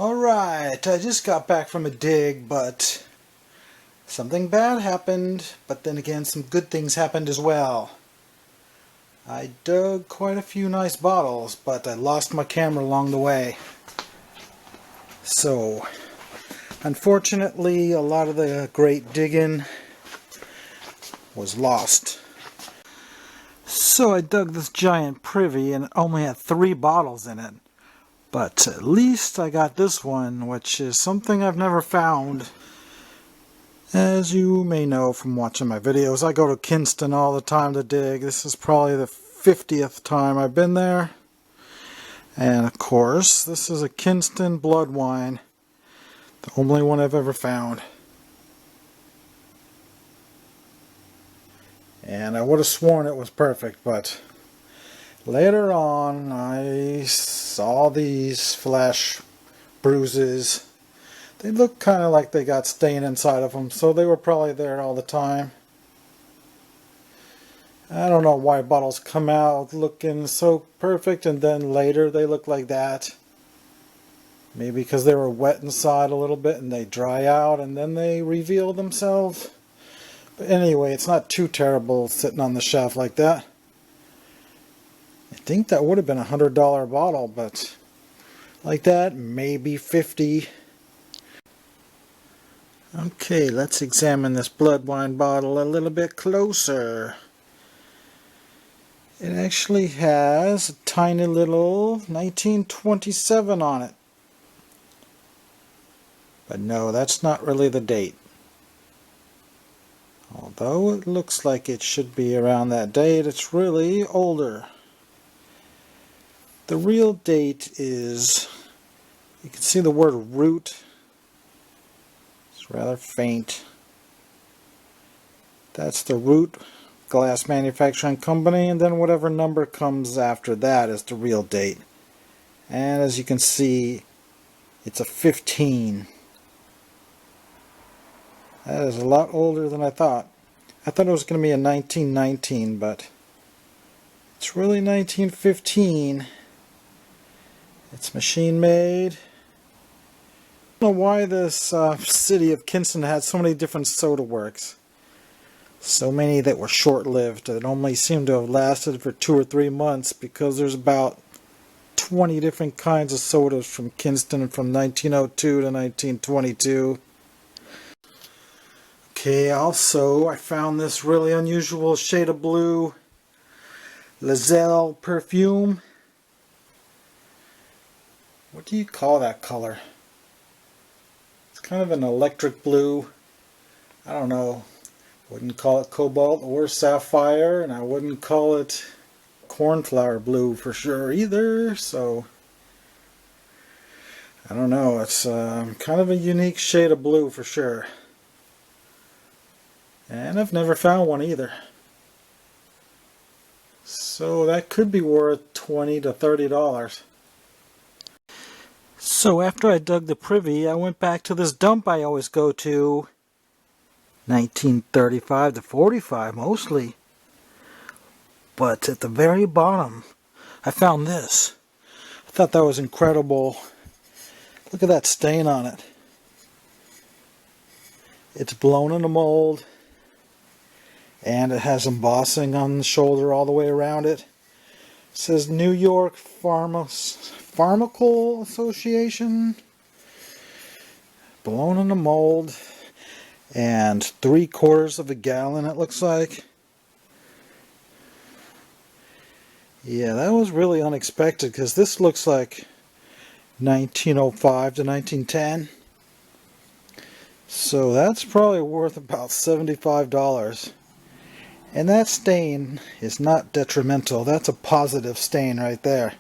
Alright, I just got back from a dig, but something bad happened, but then again some good things happened as well. I dug quite a few nice bottles, but I lost my camera along the way. So, unfortunately, a lot of the great digging was lost. So I dug this giant privy and it only had 3 bottles in it. But at least I got this one, which is something I've never found. As you may know from watching my videos, I go to Kinston all the time to dig. This is probably the 50th time I've been there. And of course, this is a Kinston blood wine. The only one I've ever found. And I would have sworn it was perfect, but later on I saw these flesh bruises. They look kind of like they got stain inside of them, so they were probably there all the time. I don't know why bottles come out looking so perfect and then later they look like that. Maybe because they were wet inside a little bit and they dry out and then they reveal themselves. But anyway, it's not too terrible sitting on the shelf like that. I think that would have been a $100 bottle, but like that, maybe 50. Okay, let's examine this blood wine bottle a little bit closer. It actually has a tiny little 1927 on it. But no, that's not really the date. Although it looks like it should be around that date, it's really older. The real date is, you can see the word root. It's rather faint. That's the Root Glass Manufacturing Company, and then whatever number comes after that is the real date. And as you can see, it's a 15. That is a lot older than I thought. I thought it was going to be a 1919, but it's really 1915. It's machine made. I don't know why this city of Kinston had so many different soda works. So many that were short-lived. That only seem to have lasted for 2 or 3 months because there's about 20 different kinds of sodas from Kinston from 1902 to 1922. Okay, also I found this really unusual shade of blue Lazelle perfume. What do you call that color? It's kind of an electric blue. I don't know. Wouldn't call it cobalt or sapphire, and I wouldn't call it cornflower blue for sure either, so I don't know. It's kind of a unique shade of blue for sure. And I've never found one either. So that could be worth $20 to $30. So after I dug the privy, I went back to this dump I always go to. 1935 to 45 mostly. But at the very bottom, I found this. I thought that was incredible. Look at that stain on it. It's blown in a mold. And it has embossing on the shoulder all the way around it. It says New York Pharmaceutical Association. Blown in a mold. And 3/4 of a gallon it looks like. Yeah, that was really unexpected because this looks like 1905 to 1910. So that's probably worth about $75. And that stain is not detrimental. That's a positive stain right there.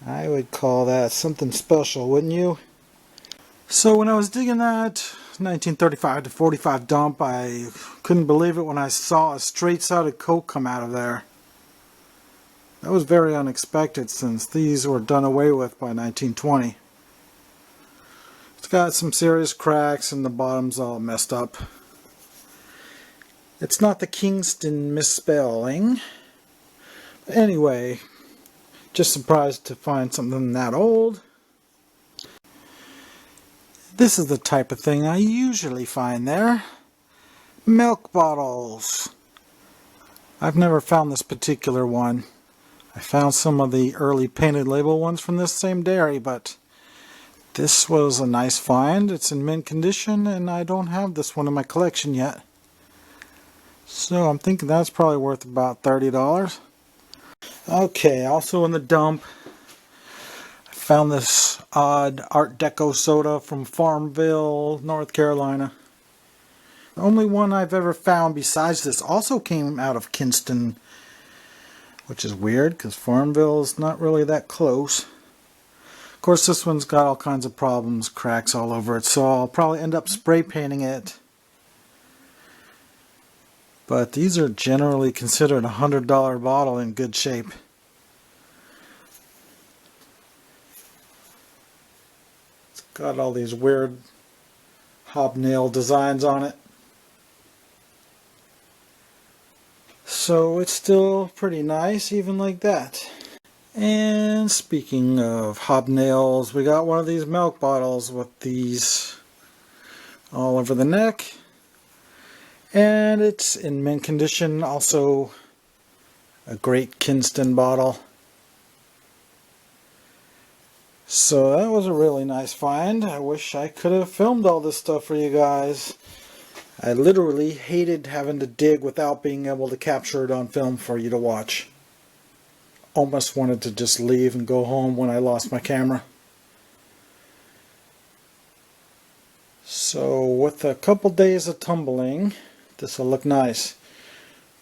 I would call that something special, wouldn't you? So when I was digging that 1935 to 45 dump, I couldn't believe it when I saw a straight-sided Coke come out of there. That was very unexpected since these were done away with by 1920. It's got some serious cracks and the bottom's all messed up. It's not the Kingston misspelling. But anyway, just surprised to find something that old. This is the type of thing I usually find there. Milk bottles. I've never found this particular one. I found some of the early painted label ones from this same dairy, but this was a nice find. It's in mint condition, and I don't have this one in my collection yet. So I'm thinking that's probably worth about $30. Okay, also in the dump, I found this odd Art Deco soda from Farmville, North Carolina. The only one I've ever found besides this also came out of Kinston, which is weird because Farmville is not really that close. Of course, this one's got all kinds of problems, cracks all over it, so I'll probably end up spray painting it. But these are generally considered a $100 bottle in good shape. It's got all these weird hobnail designs on it. So it's still pretty nice, even like that. And speaking of hobnails, we got one of these milk bottles with these all over the neck. And it's in mint condition, also a great Kinston bottle. So that was a really nice find. I wish I could have filmed all this stuff for you guys. I literally hated having to dig without being able to capture it on film for you to watch. Almost wanted to just leave and go home when I lost my camera. So with a couple days of tumbling, this will look nice.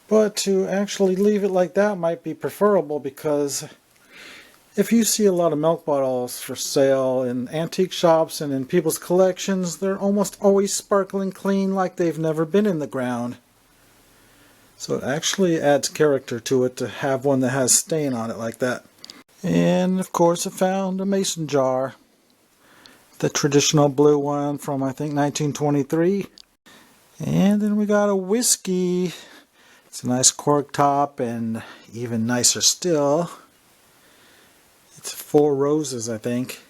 But to actually leave it like that might be preferable, because if you see a lot of milk bottles for sale in antique shops and in people's collections, they're almost always sparkling clean, like they've never been in the ground. So it actually adds character to it to have one that has stain on it like that. And of course I found a mason jar. The traditional blue one from I think 1923. And then we got a whiskey. It's a nice cork top, and even nicer still, it's 4 roses, I think.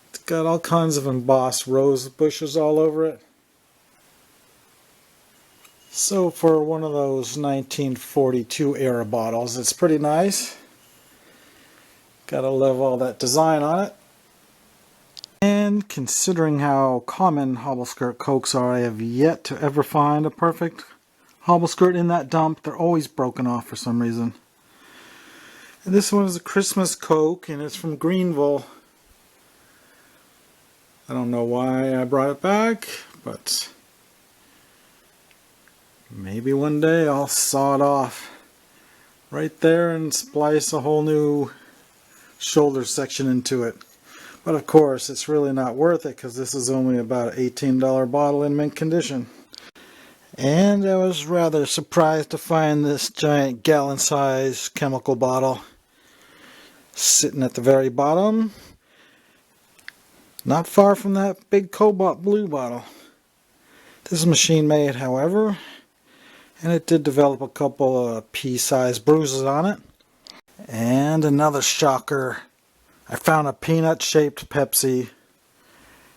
It's got all kinds of embossed rose bushes all over it. So for one of those 1942 era bottles, it's pretty nice. Gotta love all that design on it. And considering how common hobble skirt cokes are, I have yet to ever find a perfect hobble skirt in that dump. They're always broken off for some reason. And this one is a Christmas Coke, and it's from Greenville. I don't know why I brought it back, but maybe one day I'll saw it off right there and splice a whole new shoulder section into it. But of course, it's really not worth it because this is only about an $18 bottle in mint condition. And I was rather surprised to find this giant gallon-sized chemical bottle sitting at the very bottom, not far from that big cobalt blue bottle. This is machine made, however, and it did develop a couple of pea-sized bruises on it. And another shocker, I found a peanut-shaped Pepsi,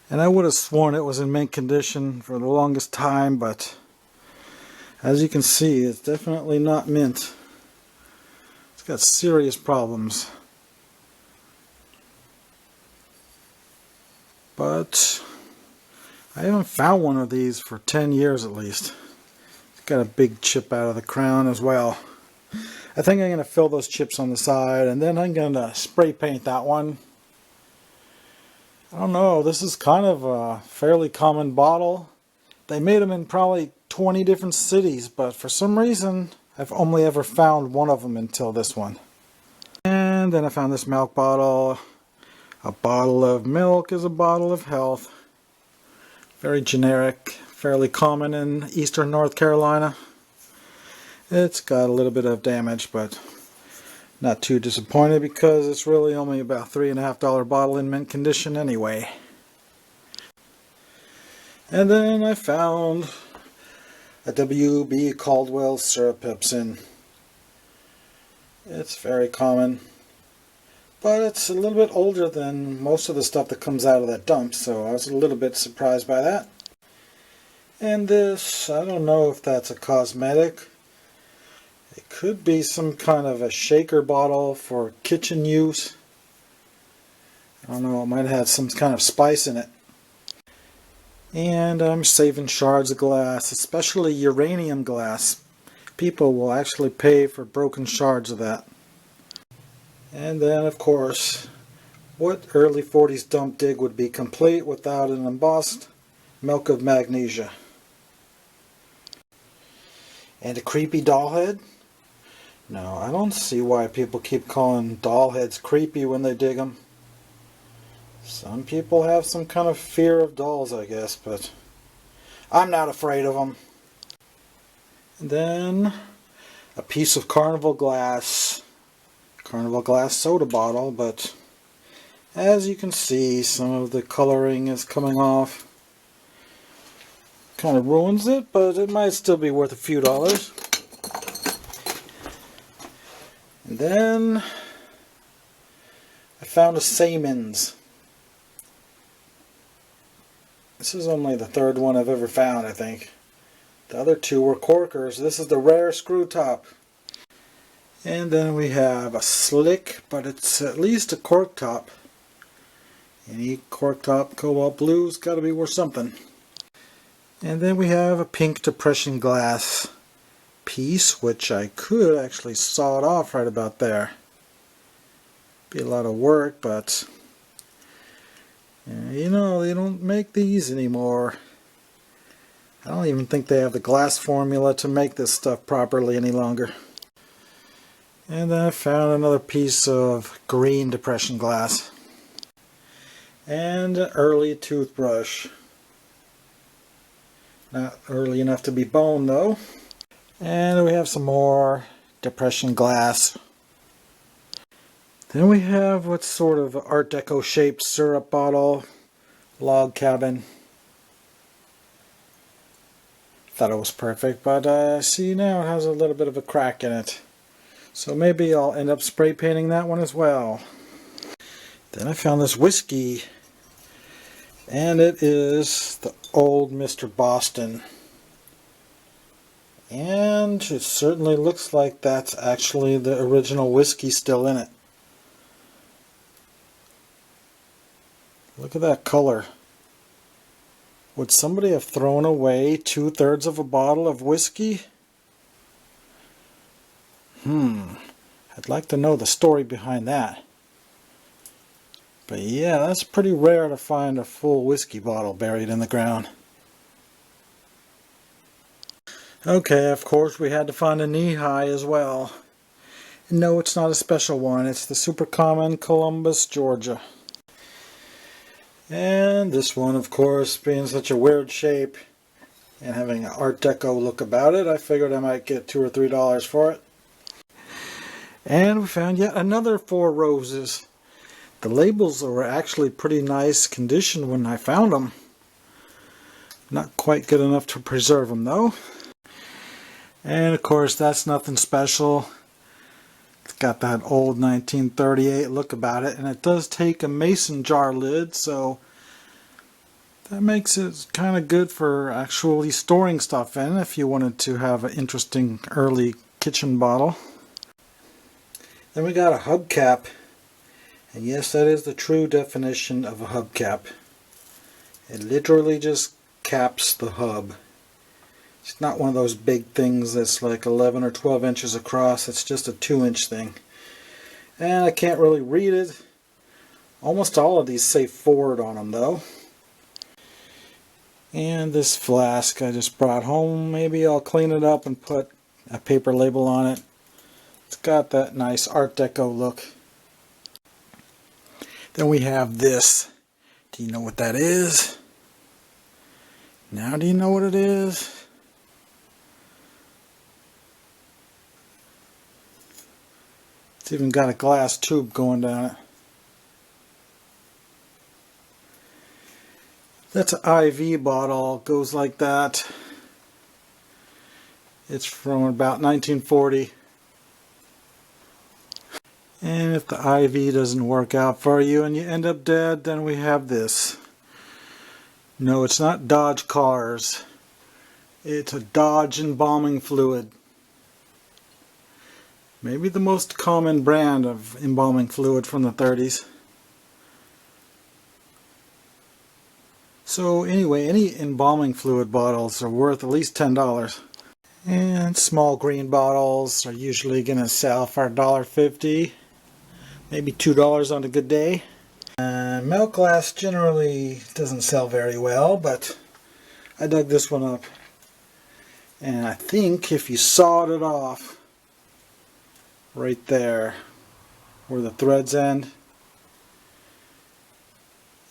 and I would have sworn it was in mint condition for the longest time, but as you can see, it's definitely not mint. It's got serious problems. But I haven't found one of these for 10 years at least. It's got a big chip out of the crown as well. I think I'm going to fill those chips on the side, and then I'm going to spray paint that one. I don't know, this is kind of a fairly common bottle. They made them in probably 20 different cities, but for some reason I've only ever found one of them until this one. And then I found this milk bottle. A bottle of milk is a bottle of health. Very generic, fairly common in eastern North Carolina. It's got a little bit of damage, but not too disappointed because it's really only about $3.50 bottle in mint condition anyway. And then I found a W.B. Caldwell syrup Pepsin. It's very common. but it's a little bit older than most of the stuff that comes out of that dump, so I was a little bit surprised by that. And this, I don't know if that's a cosmetic. It could be some kind of a shaker bottle for kitchen use. I don't know, it might have some kind of spice in it. And I'm saving shards of glass, especially uranium glass. People will actually pay for broken shards of that. And then, of course, what early 40s dump dig would be complete without an embossed milk of magnesia? And a creepy doll head? No, I don't see why people keep calling doll heads creepy when they dig them. Some people have some kind of fear of dolls, I guess, but I'm not afraid of them. And then a piece of Carnival glass soda bottle, but as you can see, some of the coloring is coming off. Kind of ruins it, but it might still be worth a few dollars. And then I found a Siemens. This is only the third one I've ever found, I think. The other two were corkers. This is the rare screw top. And then we have a slick, but it's at least a cork top. Any cork top, cobalt blue's got to be worth something. And then we have a pink depression glass piece, which I could actually saw it off right about there. Be a lot of work, but you know, they don't make these anymore. I don't even think they have the glass formula to make this stuff properly any longer. And then I found another piece of green depression glass. And an early toothbrush. Not early enough to be bone though. And we have some more depression glass. Then we have what's sort of Art Deco shaped syrup bottle, log cabin. Thought it was perfect, but I see now it has a little bit of a crack in it. So maybe I'll end up spray painting that one as well. Then I found this whiskey, and it is the old Mr. Boston. And it certainly looks like that's actually the original whiskey still in it. Look at that color. Would somebody have thrown away 2/3 of a bottle of whiskey? I'd like to know the story behind that. But yeah, that's pretty rare to find a full whiskey bottle buried in the ground. Okay, of course we had to find a knee-high as well. And no, it's not a special one. It's the super common Columbus, Georgia. And this one, of course, being such a weird shape and having an Art Deco look about it, I figured I might get $2 or $3 for it. And we found yet another 4 roses. The labels were actually pretty nice condition when I found them. Not quite good enough to preserve them though. And of course that's nothing special. It's got that old 1938 look about it, and it does take a mason jar lid, so that makes it kind of good for actually storing stuff in if you wanted to have an interesting early kitchen bottle. Then we got a hubcap, and yes, that is the true definition of a hubcap. It literally just caps the hub. It's not one of those big things that's like 11 or 12 inches across. It's just a 2-inch thing. And I can't really read it. Almost all of these say Ford on them though. And this flask I just brought home. Maybe I'll clean it up and put a paper label on it. It's got that nice Art Deco look. Then we have this. Do you know what that is? Now do you know what it is? It's even got a glass tube going down it. That's an IV bottle. It goes like that. It's from about 1940. And if the IV doesn't work out for you and you end up dead, then we have this. No, it's not Dodge cars. It's a Dodge embalming fluid. Maybe the most common brand of embalming fluid from the 30s. So anyway, any embalming fluid bottles are worth at least $10. And small green bottles are usually going to sell for $1.50, maybe $2 on a good day. Milk glass generally doesn't sell very well, but I dug this one up. And I think if you sawed it off right there where the threads end,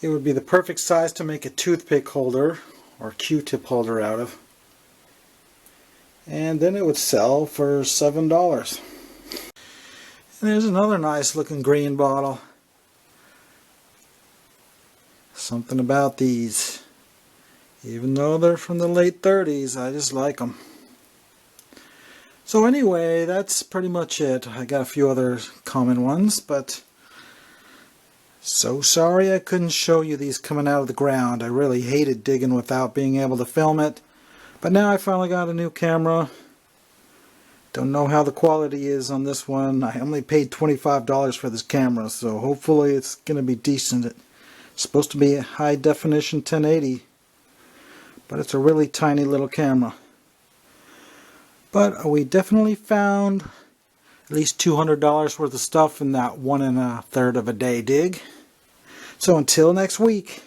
it would be the perfect size to make a toothpick holder or Q-tip holder out of. And then it would sell for $7. And there's another nice looking green bottle. Something about these. Even though they're from the late 30s, I just like them. So anyway, that's pretty much it. I got a few other common ones, but so sorry I couldn't show you these coming out of the ground. I really hated digging without being able to film it. But now I finally got a new camera. Don't know how the quality is on this one. I only paid $25 for this camera, so hopefully it's going to be decent. It's supposed to be a high definition 1080, but it's a really tiny little camera. But we definitely found at least $200 worth of stuff in that 1 1/3 of a day dig. So until next week.